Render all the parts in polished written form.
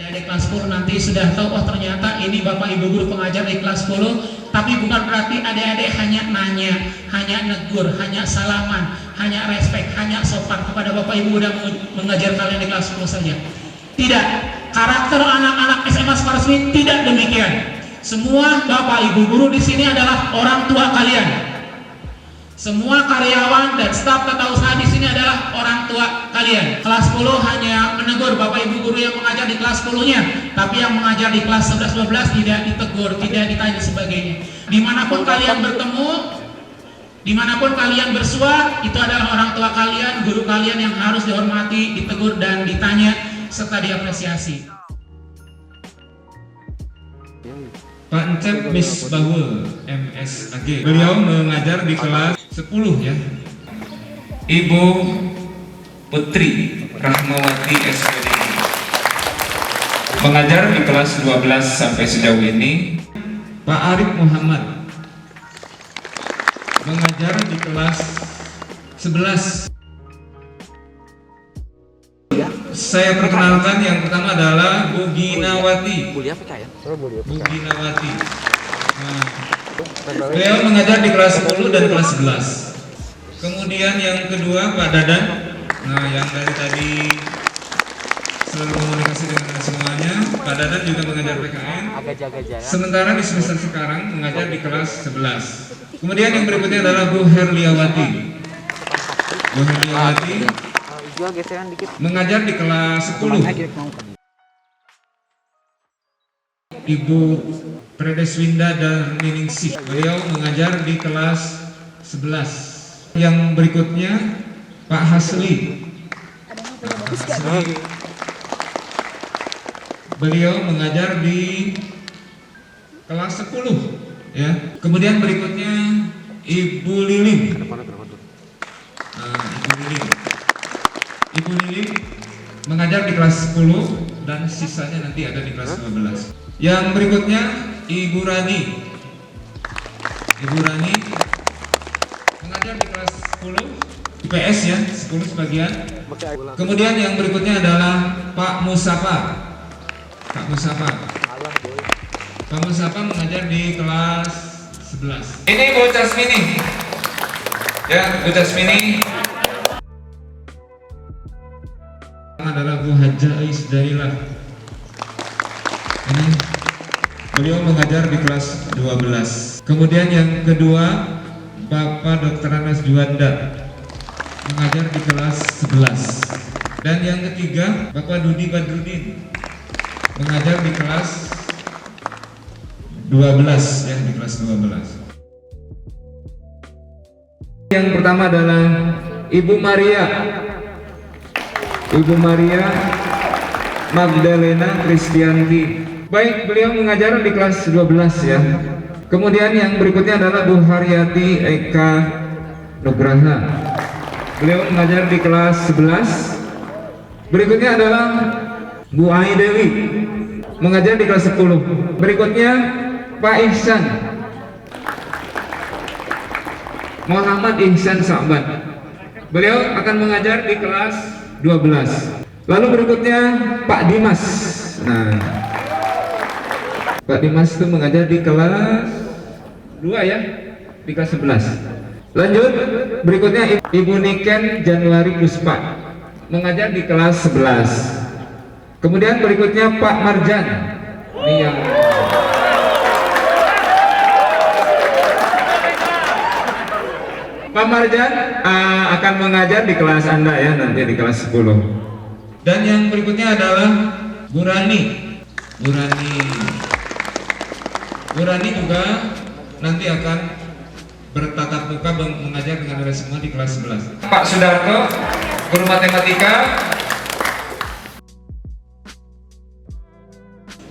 Adik-adik kelas 10 nanti sudah tahu, oh ternyata ini Bapak Ibu guru pengajar di kelas 10, tapi bukan berarti adik-adik hanya nanya, hanya negur, hanya salaman, hanya respect, hanya sopan kepada Bapak Ibu udah mengajar kalian di kelas 10 saja. Tidak, karakter anak-anak SMA Sukaresmi tidak demikian. Semua Bapak Ibu guru di sini adalah orang tua kalian. Semua karyawan dan staf tata usaha di sini adalah orang tua kalian. Kelas 10 hanya menegur Bapak Ibu guru yang mengajar di kelas 10-nya, tapi yang mengajar di kelas 11-12 tidak ditegur, tidak ditanya sebagainya. Dimanapun kalian bertemu, dimanapun kalian bersua, itu adalah orang tua kalian, guru kalian yang harus dihormati, ditegur dan ditanya serta diapresiasi. Pak Encep Misbahul MSAG, beliau mengajar di kelas 10 ya. Ibu Putri Rahmawati SPD mengajar di kelas 12 sampai sejauh ini. Pak Arif Muhammad mengajar di kelas 11. Saya perkenalkan, yang pertama adalah Bu Ginawati. Bu Ginawati. Nah, beliau mengajar di kelas 10 dan kelas 11. Kemudian yang kedua Pak Dadan. Nah, yang dari tadi selalu komunikasi dengan semuanya. Pak Dadan juga mengajar PKN. Sementara di semester sekarang mengajar di kelas 11. Kemudian yang berikutnya adalah Bu Herliawati. Bu Herliawati mengajar di kelas 10. Ibu Predeswinda dan Ningsih, beliau mengajar di kelas 11. Yang berikutnya Pak Hasli. Beliau mengajar di kelas 10 ya. Kemudian berikutnya Ibu Lilin. Ibu Lili mengajar di kelas 10 dan sisanya nanti ada di kelas 12. Yang berikutnya Ibu Rani. Ibu Rani mengajar di kelas 10 IPS ya, 10 sebagian. Kemudian yang berikutnya adalah Pak Musafa. Pak Musafa. Pak Musafa mengajar di kelas 11. Ini Bu Casmini. Ya, Bu Casmini adalah Bu Haja Isdailah. Ini beliau mengajar di kelas 12. Kemudian yang kedua Bapak Dr. Anas Juanda mengajar di kelas 11. Dan yang ketiga Bapak Dudi Badrudin mengajar di kelas 12 ya, di kelas 12. Yang pertama adalah Ibu Maria. Ibu Maria Magdalena Kristianti. Baik, beliau mengajar di kelas 12 ya. Kemudian yang berikutnya adalah Bu Haryati Eka Nugraha. Beliau mengajar di kelas 11. Berikutnya adalah Bu Ai Dewi mengajar di kelas 10. Berikutnya Pak Ihsan Muhammad Ihsan Sa'ban. Beliau akan mengajar di kelas 12. Lalu berikutnya Pak Dimas. Nah, Pak Dimas itu mengajar di kelas 2 ya, di kelas 11. Lanjut, berikutnya Ibu Niken Januari Puspa mengajar di kelas 11. Kemudian berikutnya Pak Marjan. Ini yang Pak Marjan akan mengajar di kelas Anda ya, nanti di kelas 10. Dan yang berikutnya adalah Bu Rani. Bu Rani juga nanti akan bertatap muka mengajar dengan Anda semua di kelas 11. Pak Sudarto, guru matematika.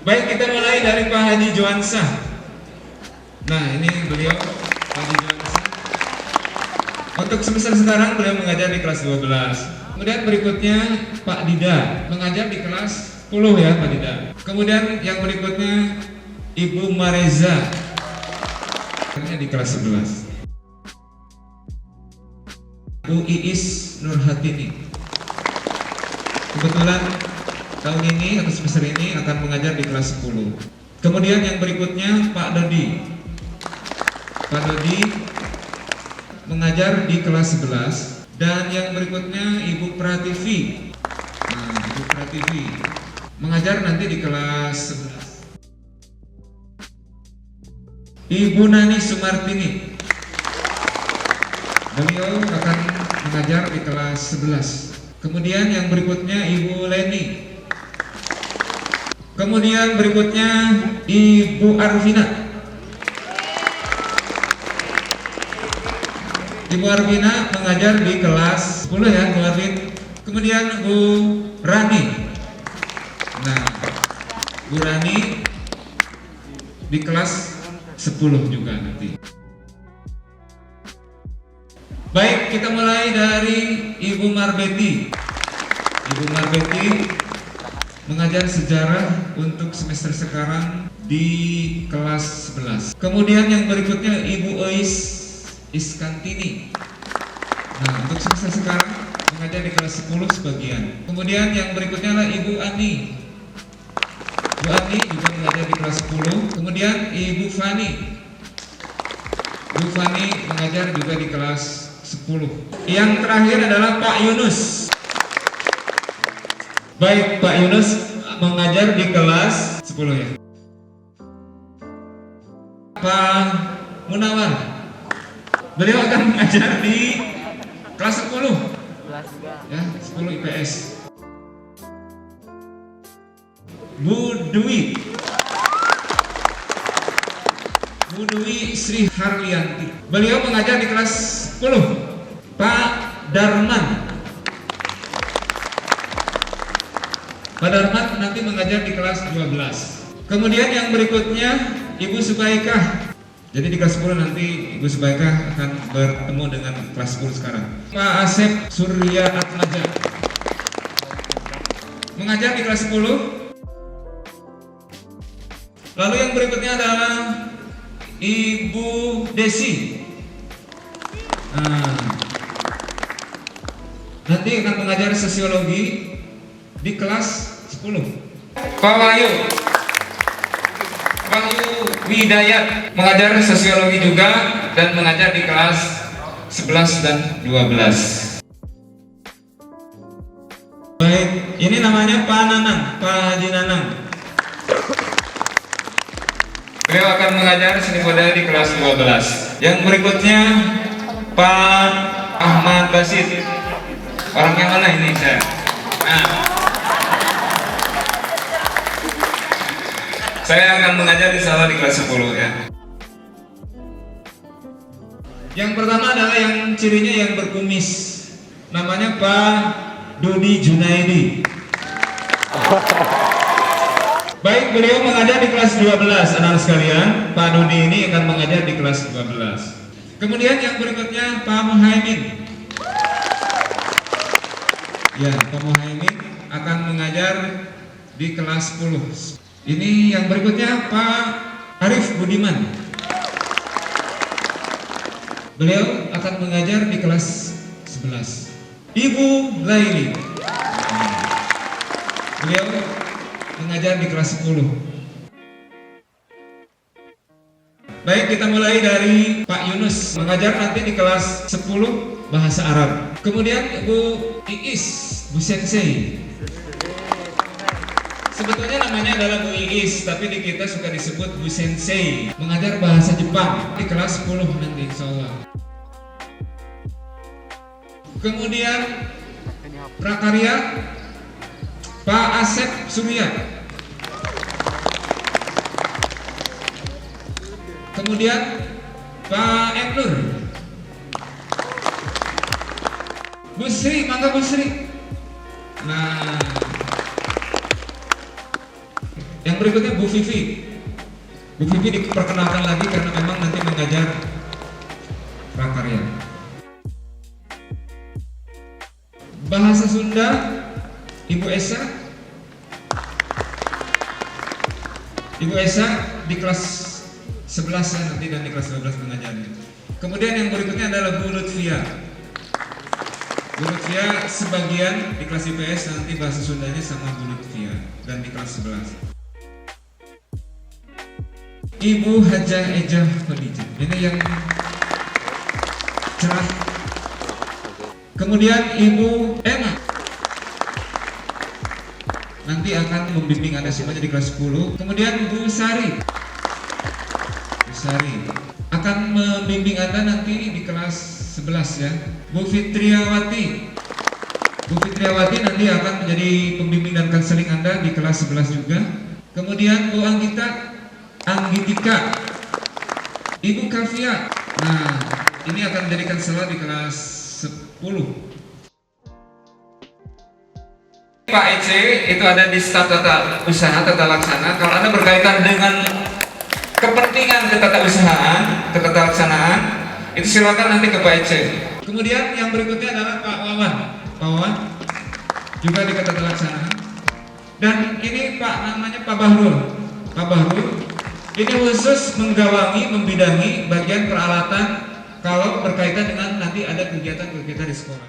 Baik, kita mulai dari Pak Haji Joansah. Nah, ini beliau Pak Haji Joansah. Untuk semester sekarang beliau mengajar di kelas 12. Kemudian berikutnya Pak Dida mengajar di kelas 10 ya, Pak Dida. Kemudian yang berikutnya Ibu Mareza di kelas 11. Bu Iis Nurhatini. Kebetulan tahun ini atau semester ini akan mengajar di kelas 10. Kemudian yang berikutnya Pak Dodi. Pak Dodi mengajar di kelas 11. Dan yang berikutnya Ibu Prativi. Nah, Ibu Prativi mengajar nanti di kelas 11. Ibu Nani Sumartini, beliau akan mengajar di kelas 11. Kemudian yang berikutnya Ibu Leni. Kemudian berikutnya Ibu Arvina. Ibu Arvina mengajar di kelas 10 ya, Bu Arvin. Kemudian Bu Rani. Nah, Bu Rani di kelas 10 juga nanti. Baik, kita mulai dari Ibu Marbeti. Ibu Marbeti mengajar sejarah untuk semester sekarang di kelas 11. Kemudian yang berikutnya Ibu Ois Iskantini. Nah, untuk semester sekarang mengajar di kelas 10 sebagian. Kemudian yang berikutnya adalah Ibu Ani. Ibu Ani juga mengajar di kelas 10. Kemudian Ibu Fani. Ibu Fani mengajar juga di kelas 10. Yang terakhir adalah Pak Yunus. Baik, Pak Yunus mengajar di kelas 10 ya. Pak Munawar, beliau akan mengajar di kelas 10 ya, 10 IPS. Bu Dwi Sri Harlianti, beliau mengajar di kelas 10. Pak Darman nanti mengajar di kelas 12. Kemudian yang berikutnya Ibu Subaikah. Jadi di kelas 10 nanti Ibu Subaikah akan bertemu dengan kelas 10 sekarang. Pak Asep Surya Atmaja mengajar di kelas 10. Lalu yang berikutnya adalah Ibu Desi. Nah, nanti akan mengajar sosiologi di kelas 10. Pak Wahyu Widayat mengajar sosiologi juga dan mengajar di kelas 11 dan 12. Baik, ini namanya Pak Nanang, Pak Haji Nanang. Beliau akan mengajar seni budaya di kelas 12. Yang berikutnya Pak Ahmad Basit. Orang yang mana ini saya? Nah, saya akan mengajar di sana di kelas 10 ya. Yang pertama adalah yang cirinya yang berkumis. Namanya Pak Dodi Junaidi. Baik, beliau mengajar di kelas 12, anak-anak sekalian. Pak Dodi ini akan mengajar di kelas 12. Kemudian yang berikutnya Pak Muhaimin. Ya, Pak Muhaimin akan mengajar di kelas 10. Ini yang berikutnya Pak Arif Budiman. Beliau akan mengajar di kelas 11. Ibu Laili. Beliau mengajar di kelas 10. Baik, kita mulai dari Pak Yunus mengajar nanti di kelas 10 bahasa Arab. Kemudian Bu Iis, Bu Sensei. Sebetulnya namanya adalah Bu Iis, tapi di kita suka disebut Bu Sensei. Mengajar bahasa Jepang di kelas 10 nanti insyaallah. Kemudian prakarya Pak Asep Surya. Kemudian Pak Emnur. Bu Sri, mangga Bu Sri. Nah, yang berikutnya Bu Vivi. Bu Vivi diperkenalkan lagi karena memang nanti mengajar prakarya. Bahasa Sunda Ibu Esa. Ibu Esa di kelas 11 ya, nanti dan di kelas 12 mengajarnya. Kemudian yang berikutnya adalah Bu Lutfia. Bu Lutfia sebagian di kelas IPS nanti bahasa Sundanya sama Bu Lutfia dan di kelas 11. Ibu Hajah Ejah Khadijah. Ini yang cerah. Kemudian Ibu Emma nanti akan membimbing Anda semuanya di kelas 10. Kemudian Bu Sari akan membimbing Anda nanti di kelas 11 ya. Bu Fitriawati nanti akan menjadi pembimbing dan konseling Anda di kelas 11 juga. Kemudian Bu Anggitika, Ibu Kavia. Nah, ini akan menjadi konselor di kelas 10. Pak EC itu ada di staf tata usaha tata laksana. Kalau Anda berkaitan dengan kepentingan ketata laksanaan, itu silakan nanti ke Pak EC. Kemudian yang berikutnya adalah Pak Wawan juga di tata laksanaan. Dan ini Pak namanya Pak Bahrul. Ini khusus menggawangi, membidangi bagian peralatan kalau berkaitan dengan nanti ada kegiatan-kegiatan di sekolah.